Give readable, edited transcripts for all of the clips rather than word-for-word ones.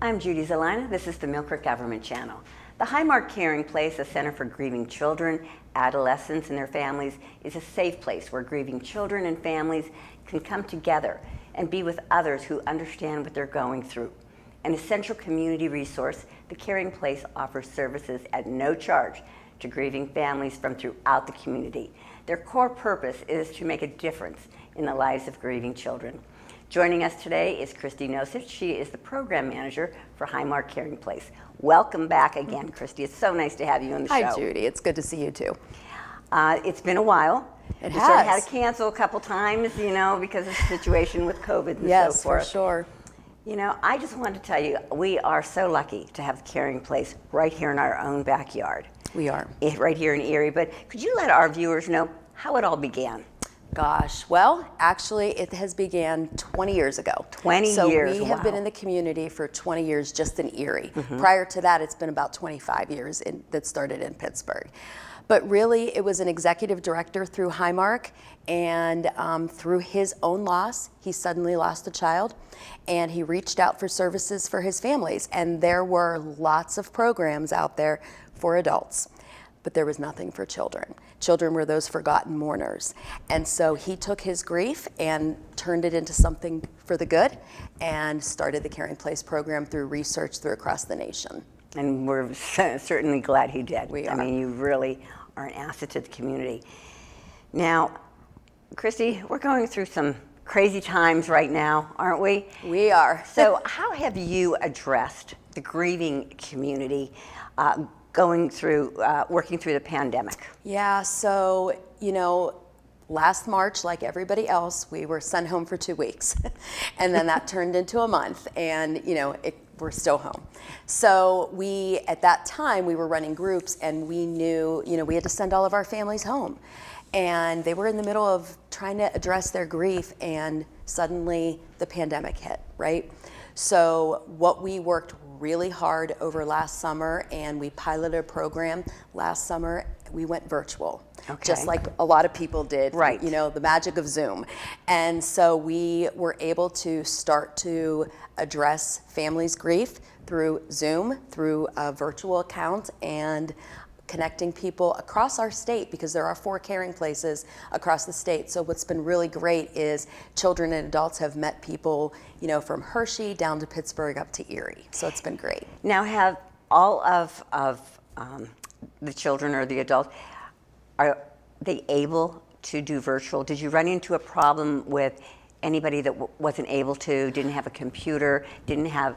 I'm Judy Zelina. This is the Millcreek Government Channel. The Highmark Caring Place, a center for grieving children, adolescents, and their families, is a safe place where grieving children and families can come together and be with others who understand what they're going through. An essential community resource, the Caring Place offers services at no charge to grieving families from throughout the community. Their core purpose is to make a difference in the lives of grieving children. Joining us today is Christy Nosich. She is the program manager for Highmark Caring Place. Welcome back again, Christy. It's so nice to have you on the show. Hi, Judy. It's good to see you too. It's been a while. It We has. sort of had to cancel a couple times, because of the situation with COVID and so forth. Yes, for sure. I just wanted to tell you, we are so lucky to have the Caring Place right here in our own backyard. We are. Right here in Erie. But could you let our viewers know how it all began? Gosh, well, actually, it has began 20 years ago. 20 so years, we have been wow. in the community for 20 years just in Erie. Prior to that, it's been about 25 years that started in Pittsburgh. But really, it was an executive director through Highmark, and through his own loss, he suddenly lost a child, and he reached out for services for his families. And there were lots of programs out there for adults, but there was nothing for children. Children were those forgotten mourners. And so he took his grief and turned it into something for the good and started the Caring Place program through research through across the nation. And we're certainly glad he did. We are. I mean, you really are an asset to the community. Now, Christy, we're going through some crazy times right now, aren't we? We are. So how have you addressed the grieving community working through the pandemic? Yeah, so, last March, like everybody else, we were sent home for 2 weeks. And then that turned into a month, and, we're still home. So at that time, we were running groups, and we knew, we had to send all of our families home. And they were in the middle of trying to address their grief, and suddenly the pandemic hit, right? So what we worked really hard over last summer, and we piloted a program last summer. We went virtual, just like a lot of people did, right? The magic of Zoom. And so we were able to start to address families' grief through Zoom, through a virtual account, and connecting people across our state, because there are 4 caring places across the state. So what's been really great is children and adults have met people, from Hershey down to Pittsburgh up to Erie. So it's been great. Now, have all of the children or the adults, are they able to do virtual? Did you run into a problem with anybody that wasn't able to, didn't have a computer, didn't have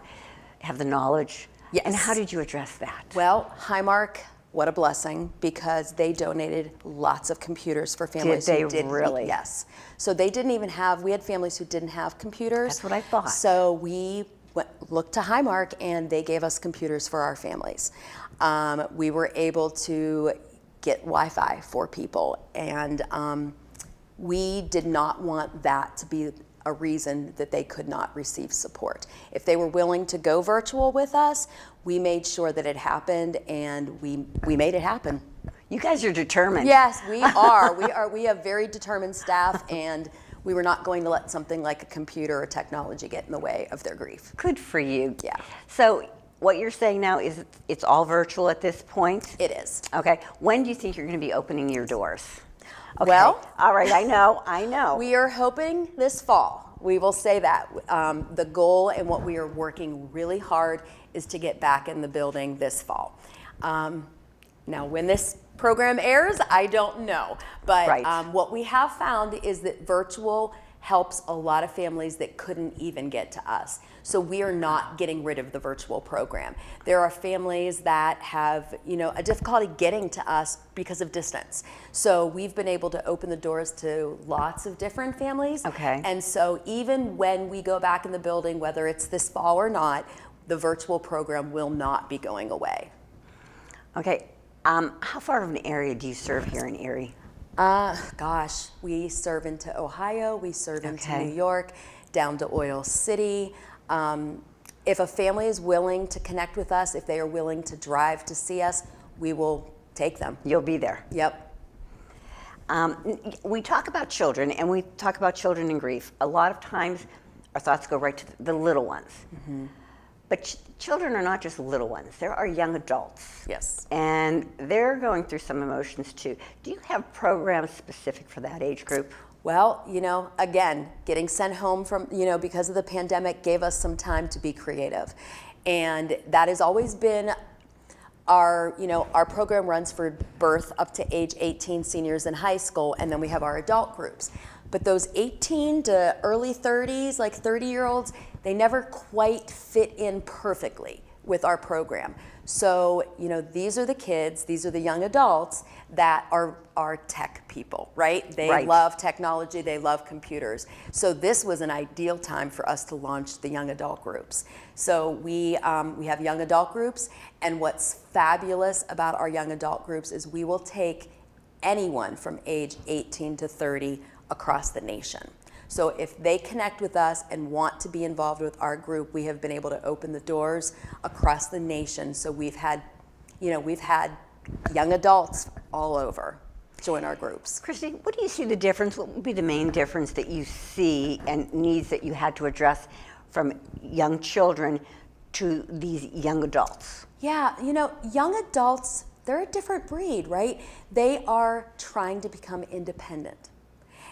the knowledge? Yes. And how did you address that? Well, Highmark, what a blessing, because they donated lots of computers for families Did they who didn't. really? Yes. So they didn't even we had families who didn't have computers. That's what I thought. So we looked to Highmark, and they gave us computers for our families. We were able to get Wi-Fi for people, and we did not want that to be a reason that they could not receive support. If they were willing to go virtual with us, we made sure that it happened, and we made it happen. You guys are determined. Yes, we are. We have very determined staff, and we were not going to let something like a computer or technology get in the way of their grief. Good for you. Yeah. So what you're saying now is it's all virtual at this point? It is. Okay. When do you think you're going to be opening your doors? Okay. Well, all right, I know. We are hoping this fall. We will say that. The goal and what we are working really hard is to get back in the building this fall. Now, when this program airs, I don't know. But right. What we have found is that virtual helps a lot of families that couldn't even get to us. So we are not getting rid of the virtual program. There are families that have, a difficulty getting to us because of distance. So we've been able to open the doors to lots of different families. Okay. And so even when we go back in the building, whether it's this fall or not, the virtual program will not be going away. Okay. How far of an area do you serve here in Erie? Gosh, we serve into Ohio, we serve into New York, down to Oil City. If a family is willing to connect with us, if they are willing to drive to see us, we will take them. You'll be there. Yep. We talk about children, and we talk about children in grief. A lot of times, our thoughts go right to the little ones. But children are not just little ones. There are young adults. Yes. And they're going through some emotions too. Do you have programs specific for that age group? Well, again, getting sent home from, because of the pandemic gave us some time to be creative. And that has always been our program runs for birth up to age 18, seniors in high school, and then we have our adult groups. But those 18 to early 30s, like 30-year-olds, they never quite fit in perfectly with our program. So, these are the kids, these are the young adults that are tech people, right? They love technology, they love computers. So this was an ideal time for us to launch the young adult groups. So we have young adult groups, and what's fabulous about our young adult groups is we will take anyone from age 18 to 30 across the nation. So if they connect with us and want to be involved with our group, we have been able to open the doors across the nation. So we've had young adults all over join our groups. Christy, what do you see the difference? What would be the main difference that you see and needs that you had to address from young children to these young adults? Yeah, young adults, they're a different breed, right? They are trying to become independent.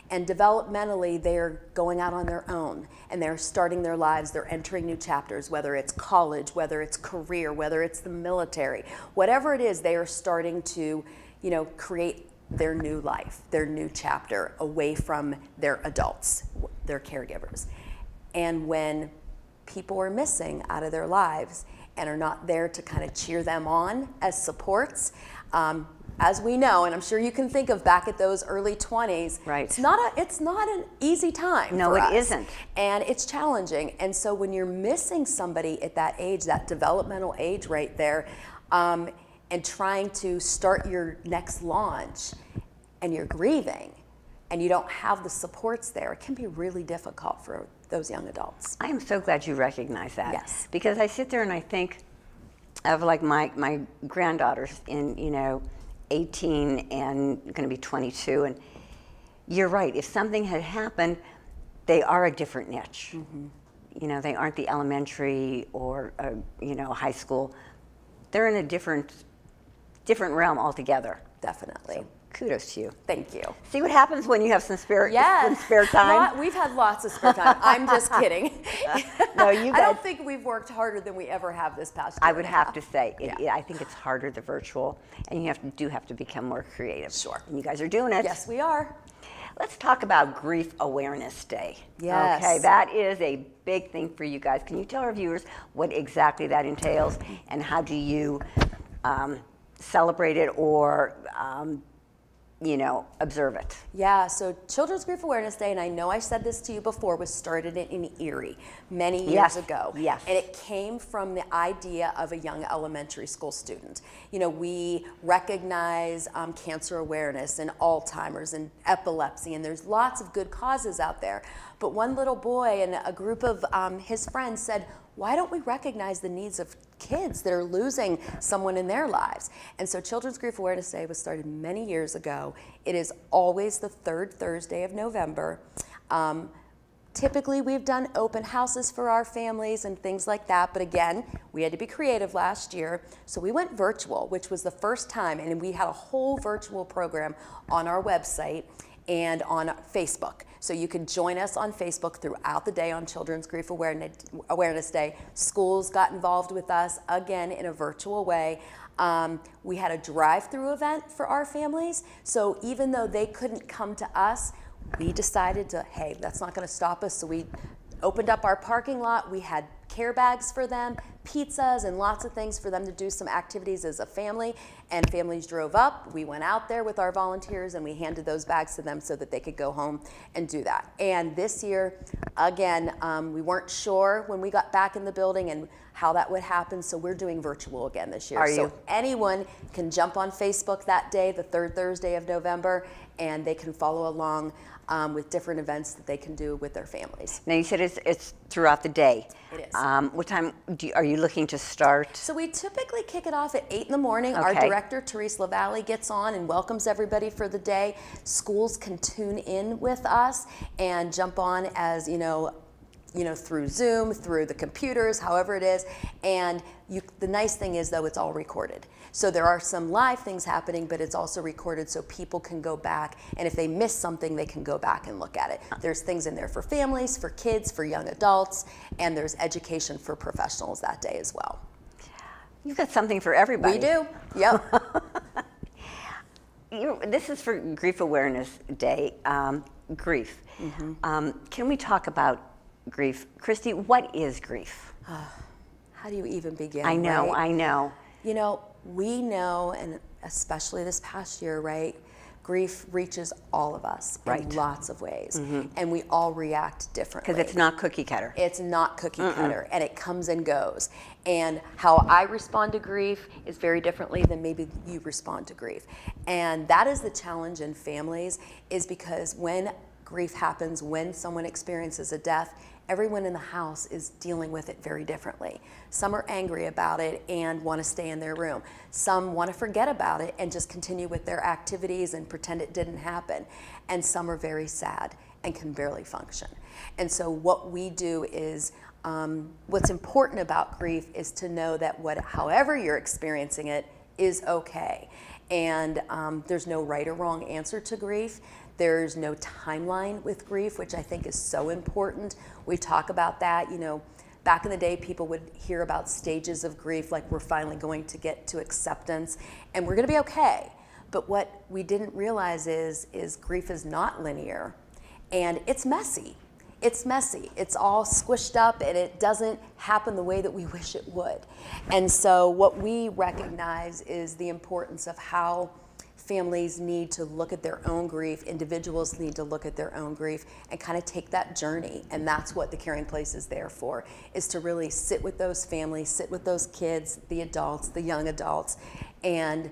And developmentally, they're going out on their own, and they're starting their lives, they're entering new chapters, whether it's college, whether it's career, whether it's the military. Whatever it is, they are starting to, create their new life, their new chapter away from their adults, their caregivers. And when people are missing out of their lives and are not there to kind of cheer them on as supports, as we know, and I'm sure you can think of back at those early 20s, right. It's not an easy time. No, for it us. isn't. And it's challenging. And so when you're missing somebody at that age, that developmental age right there, and trying to start your next launch, and you're grieving, and you don't have the supports there, it can be really difficult for those young adults. I am so glad you recognize that. Yes. Because I sit there and I think of like my granddaughters in, 18 and going to be 22, and you're right. If something had happened, they are a different niche. Mm-hmm. They aren't the elementary or high school. They're in a different realm altogether. Definitely. So kudos to you. Thank you. See what happens when you have some spare time? We've had lots of spare time. I'm just kidding. No, you guys. I don't think we've worked harder than we ever have this past year. I would have to say, I think it's harder, the virtual, and you have to become more creative. Sure. And you guys are doing it. Yes, we are. Let's talk about Grief Awareness Day. Yes. Okay, that is a big thing for you guys. Can you tell our viewers what exactly that entails, and how do you celebrate it or observe it? Yeah, so Children's Grief Awareness Day, and I know I said this to you before, was started in Erie many years ago. Yes. And it came from the idea of a young elementary school student. We recognize cancer awareness and Alzheimer's and epilepsy, and there's lots of good causes out there. But one little boy and a group of his friends said, why don't we recognize the needs of kids that are losing someone in their lives? And so Children's Grief Awareness Day was started many years ago. It is always the third Thursday of November. Typically, we've done open houses for our families and things like that, but again, we had to be creative last year, so we went virtual, which was the first time, and we had a whole virtual program on our website and on Facebook. So you can join us on Facebook throughout the day on Children's Grief Awareness Day. Schools got involved with us, again, in a virtual way. We had a drive-through event for our families. So even though they couldn't come to us, we decided hey, that's not gonna stop us. So we opened up our parking lot. We had care bags for them, pizzas, and lots of things for them to do some activities as a family. And families drove up. We went out there with our volunteers and we handed those bags to them so that they could go home and do that. And this year, again, we weren't sure when we got back in the building and how that would happen, so we're doing virtual again this year. So anyone can jump on Facebook that day, the third Thursday of November, and they can follow along with different events that they can do with their families. Now you said it's throughout the day. It is. What time are you looking to start? So we typically kick it off at 8 in the morning. Okay. Our director, Therese LaValle, gets on and welcomes everybody for the day. Schools can tune in with us and jump on as, through Zoom, through the computers, however it is. And the nice thing is, though, it's all recorded. So there are some live things happening, but it's also recorded so people can go back, and if they miss something, they can go back and look at it. There's things in there for families, for kids, for young adults, and there's education for professionals that day as well. You've got something for everybody. We do, yep. This is for Grief Awareness Day, grief. Can we talk about grief? Christy, what is grief? How do you even begin? I know, right? I know. We know, and especially this past year, right? Grief reaches all of us in lots of ways, and we all react differently. Because it's not cookie cutter. It's not cookie cutter, and it comes and goes. And how I respond to grief is very differently than maybe you respond to grief. And that is the challenge in families, is because when grief happens, when someone experiences a death, everyone in the house is dealing with it very differently. Some are angry about it and want to stay in their room. Some want to forget about it and just continue with their activities and pretend it didn't happen. And some are very sad and can barely function. And so what we do is, what's important about grief is to know that however you're experiencing it is okay. And there's no right or wrong answer to grief. There's no timeline with grief, which I think is so important. We talk about that. Back in the day, people would hear about stages of grief, like we're finally going to get to acceptance, and we're going to be okay. But what we didn't realize is grief is not linear, and it's messy. It's messy. It's all squished up, and it doesn't happen the way that we wish it would. And so what we recognize is the importance of how families need to look at their own grief, individuals need to look at their own grief and kind of take that journey. And that's what the Caring Place is there for, is to really sit with those families, sit with those kids, the adults, the young adults, and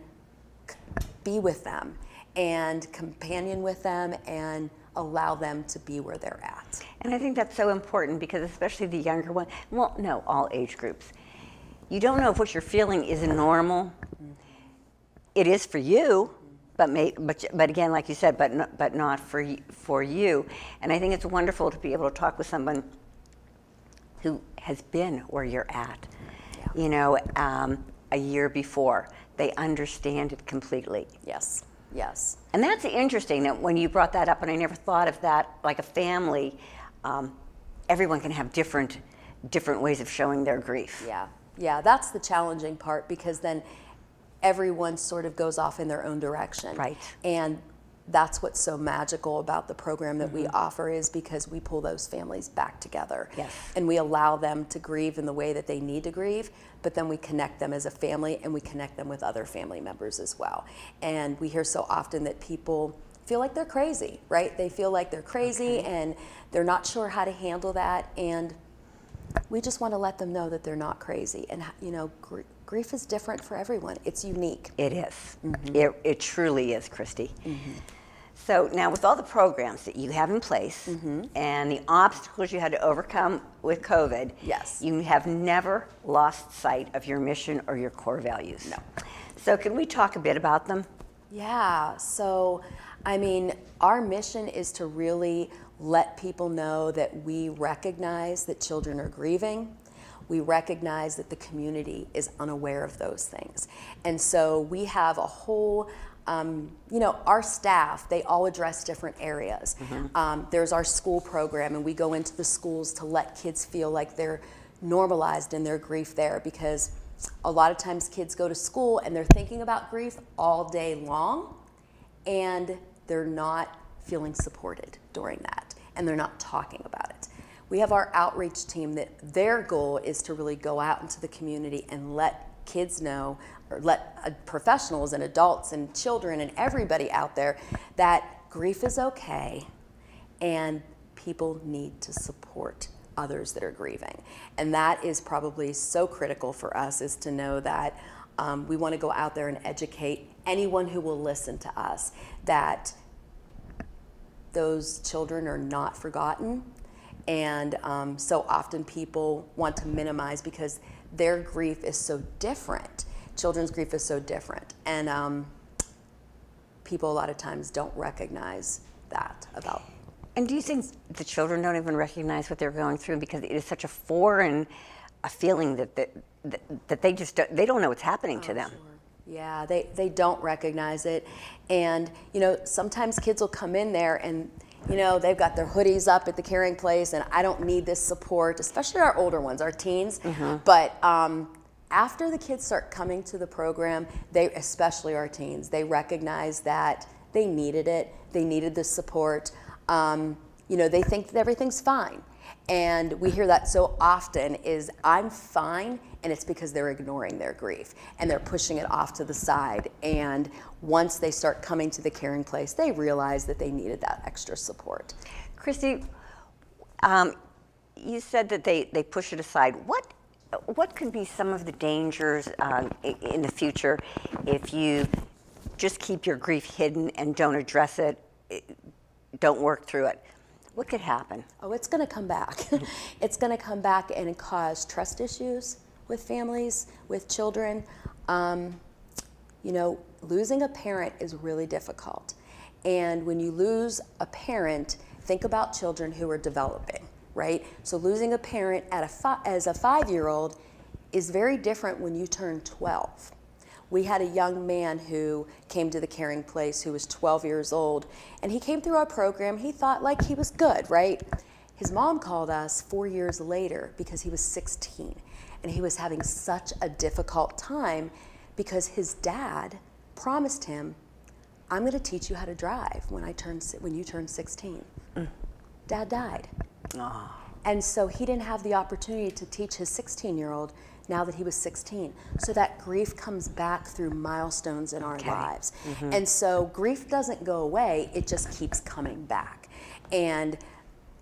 be with them and companion with them and allow them to be where they're at. And I think that's so important, because especially the younger one, well, no, all age groups. You don't know if what you're feeling is normal. It is for you, but again, like you said, but not for you. And I think it's wonderful to be able to talk with someone who has been where you're at. A year before. They understand it completely. Yes, yes. And that's interesting that when you brought that up, and I never thought of that, like a family, everyone can have different ways of showing their grief. Yeah, that's the challenging part, because then everyone sort of goes off in their own direction. Right. And that's what's so magical about the program that we offer, is because we pull those families back together. Yes. And we allow them to grieve in the way that they need to grieve, but then we connect them as a family, and we connect them with other family members as well. And we hear so often that people feel like they're crazy, right? They feel like they're crazy and they're not sure how to handle that. And we just want to let them know that they're not crazy. And grief is different for everyone. It's unique. It is. It truly is, Christy. So now, with all the programs that you have in place and the obstacles you had to overcome with COVID, yes, you have never lost sight of your mission or your core values. No. So can we talk a bit about them? Yeah. So, our mission is to really let people know that we recognize that children are grieving. We recognize that the community is unaware of those things. And so we have a whole, our staff, they all address different areas. There's our school program, and we go into the schools to let kids feel like they're normalized in their grief there, because a lot of times kids go to school and they're thinking about grief all day long, and they're not feeling supported during that, and they're not talking about it. We have our outreach team that their goal is to really go out into the community and let kids know, or let professionals and adults and children and everybody out there, that grief is okay and people need to support others that are grieving. And that is probably so critical for us, is to know that we want to go out there and educate anyone who will listen to us that those children are not forgotten. And so often people want to minimize, because their grief is so different. Children's grief is so different. And people a lot of times don't recognize that about And do you think the children don't even recognize what they're going through because it is such a foreign a feeling that they just they don't know what's happening to them? Sure. Yeah, they don't recognize it. And, you know, sometimes kids will come in there and, you know, they've got their hoodies up at the caring place and I don't need this support, especially our older ones, our teens. But after the kids start coming to the program, especially our teens, they recognize that they needed it. They needed the support. You know, they think that everything's fine. And we hear that so often is, I'm fine, and it's because they're ignoring their grief and they're pushing it off to the side. And once they start coming to the caring place, they realize that they needed that extra support. Christy, you said that they push it aside. What could be some of the dangers in the future if you just keep your grief hidden and don't address it, don't work through it? What could happen? Oh, it's going to come back. It's going to come back and cause trust issues with families, with children. You know, losing a parent is really difficult. And when you lose a parent, think about children who are developing, right? So losing a parent as a 5-year-old is very different when you turn 12. We had a young man who came to the caring place who was 12 years old, and he came through our program. He thought like he was good, right? His mom called us 4 years later because he was 16, and he was having such a difficult time because his dad promised him, I'm going to teach you how to drive when you turn 16. Dad died. Oh. And so he didn't have the opportunity to teach his 16-year-old now that he was 16. So that grief comes back through milestones in our lives. And so grief doesn't go away, it just keeps coming back. And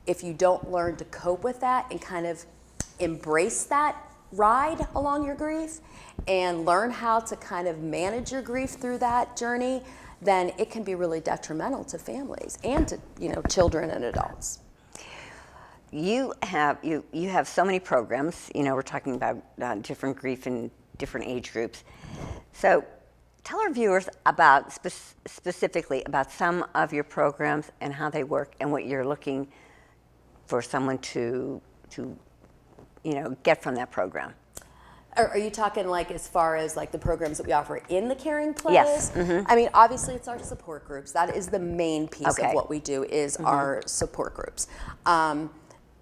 if you don't learn to cope with that and kind of embrace that ride along your grief and learn how to kind of manage your grief through that journey, then it can be really detrimental to families and to, you know, children and adults. You have so many programs. You know, we're talking about different grief in different age groups. So, tell our viewers about specifically about some of your programs and how they work and what you're looking for someone to get from that program. Are you talking like as far as like the programs that we offer in the caring place? Yes. I mean, obviously it's our support groups. That is the main piece Okay. of what we do is our support groups.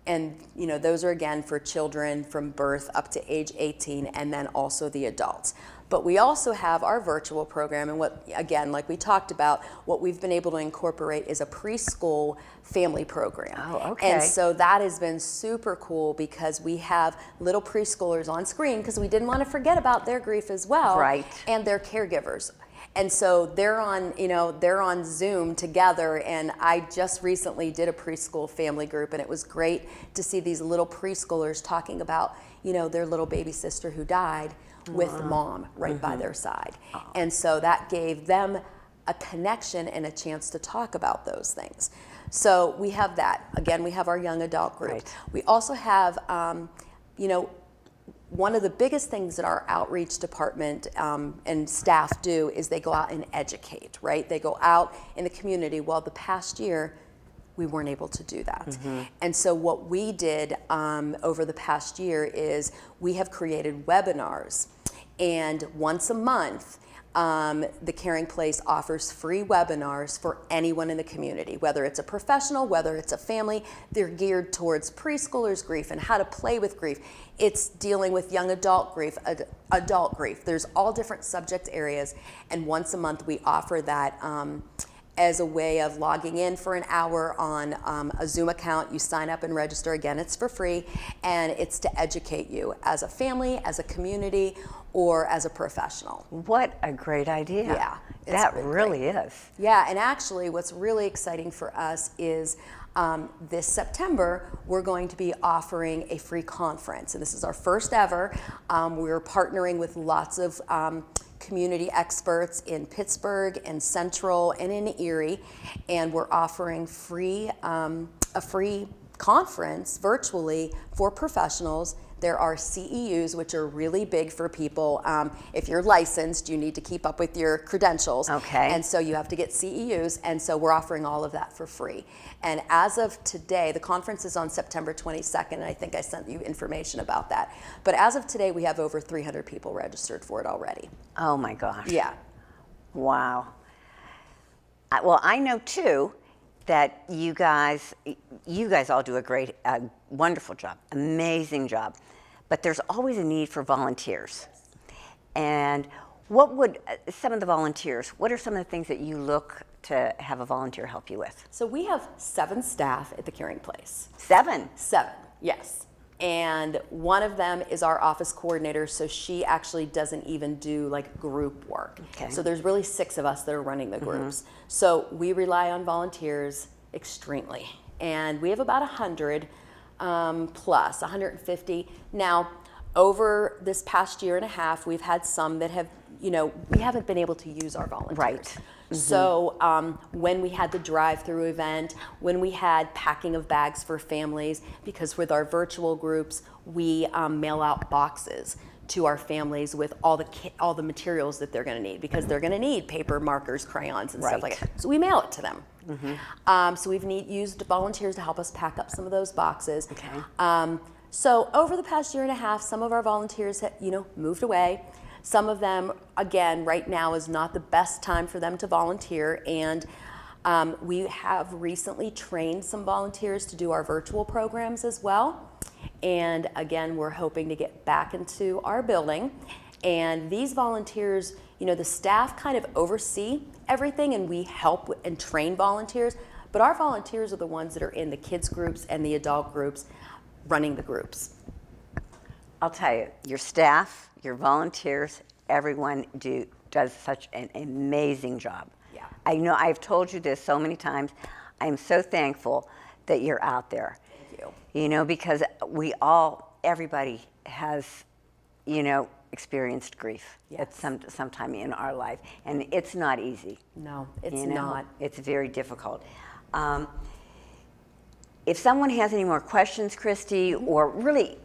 And you know, those are again for children from birth up to age 18 and then also the adults. But we also have our virtual program, and what, again, like we talked about, what we've been able to incorporate is a preschool family program. Oh, okay. And so that has been super cool because we have little preschoolers on screen because we didn't want to forget about their grief as well. Right. And their caregivers. And so they're on Zoom together, and I just recently did a preschool family group, and it was great to see these little preschoolers talking about, you know, their little baby sister who died with mom right by their side. And so that gave them a connection and a chance to talk about those things. So we have that. Again, we have our young adult group. Right. We also have, one of the biggest things that our outreach department and staff do is they go out and educate, right? They go out in the community. Well, the past year, we weren't able to do that. And so what we did over the past year is we have created webinars. And once a month, the Caring Place offers free webinars for anyone in the community, whether it's a professional, whether it's a family. They're geared towards preschoolers' grief and how to play with grief. It's dealing with young adult grief, adult grief. There's all different subject areas, and once a month we offer that as a way of logging in for an hour on a Zoom account. You sign up and register. Again, it's for free, and it's to educate you as a family, as a community, or as a professional. What a great idea. Yeah. That really is. Yeah, and actually what's really exciting for us is this September, we're going to be offering a free conference, and this is our first ever. We're partnering with lots of community experts in Pittsburgh and Central and in Erie, and we're offering a free conference virtually for professionals There are CEUs, which are really big for people. If you're licensed, you need to keep up with your credentials. Okay. And so you have to get CEUs, and so we're offering all of that for free. And as of today, the conference is on September 22nd, and I think I sent you information about that. But as of today, we have over 300 people registered for it already. Oh my gosh. Yeah. Wow. Well, I know too that you guys all do a wonderful job, amazing job, but there's always a need for volunteers. And what would some of the volunteers, what are some of the things that you look to have a volunteer help you with? So we have 7 staff at the Caring Place. 7? 7, yes. And one of them is our office coordinator, so she actually doesn't even do like group work. Okay. So there's really 6 of us that are running the groups. So we rely on volunteers extremely. And we have about 100 plus, 150. Now, over this past year and a half, we've had some that have, we haven't been able to use our volunteers. Right. So when we had the drive-through event, when we had packing of bags for families, because with our virtual groups, we mail out boxes to our families with all the materials that they're going to need, because they're going to need paper, markers, crayons, and stuff like that. So we mail it to them. So we've used volunteers to help us pack up some of those boxes. Okay. So over the past year and a half, some of our volunteers have, moved away. Some of them, again, right now is not the best time for them to volunteer, and we have recently trained some volunteers to do our virtual programs as well. And again, we're hoping to get back into our building. And these volunteers, the staff kind of oversee everything, and we help and train volunteers, but our volunteers are the ones that are in the kids groups and the adult groups running the groups. I'll tell you, your staff, your volunteers, everyone does such an amazing job. Yeah. I know I've told you this so many times. I'm so thankful that you're out there. Thank you. Because everybody has, experienced grief at some time in our life, and it's not easy. No, it's not. It's very difficult. If someone has any more questions, Christy, or really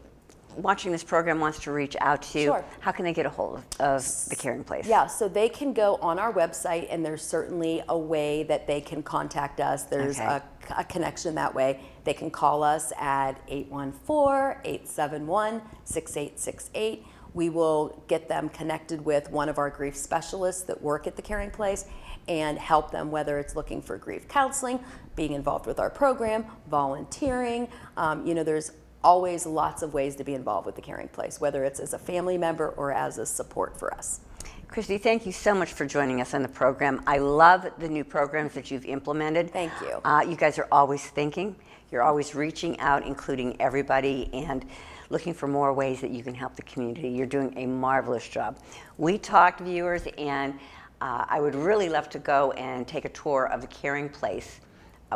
watching this program wants to reach out to you, Sure. How can they get a hold of the Caring Place? Yeah, so they can go on our website, and there's certainly a way that they can contact us. There's Okay. a connection that way. They can call us at 814-871-6868. We will get them connected with one of our grief specialists that work at the Caring Place and help them, whether it's looking for grief counseling, being involved with our program, volunteering. There's always lots of ways to be involved with the Caring Place, whether it's as a family member or as a support for us. Christy, thank you so much for joining us on the program. I love the new programs that you've implemented. Thank you. You guys are always thinking. You're always reaching out, including everybody, and looking for more ways that you can help the community. You're doing a marvelous job. We talked, viewers, and I would really love to go and take a tour of the Caring Place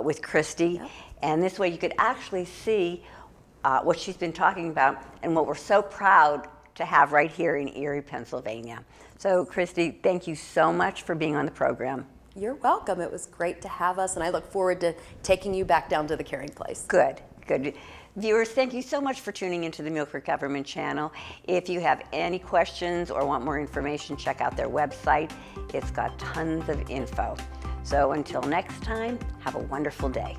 with Christy. Yep. And this way you could actually see what she's been talking about and what we're so proud to have right here in Erie, Pennsylvania. So, Christy, thank you so much for being on the program. You're welcome. It was great to have us, and I look forward to taking you back down to the Caring Place. Good. Viewers, thank you so much for tuning into the Millcreek Government Channel. If you have any questions or want more information, check out their website. It's got tons of info. So until next time, have a wonderful day.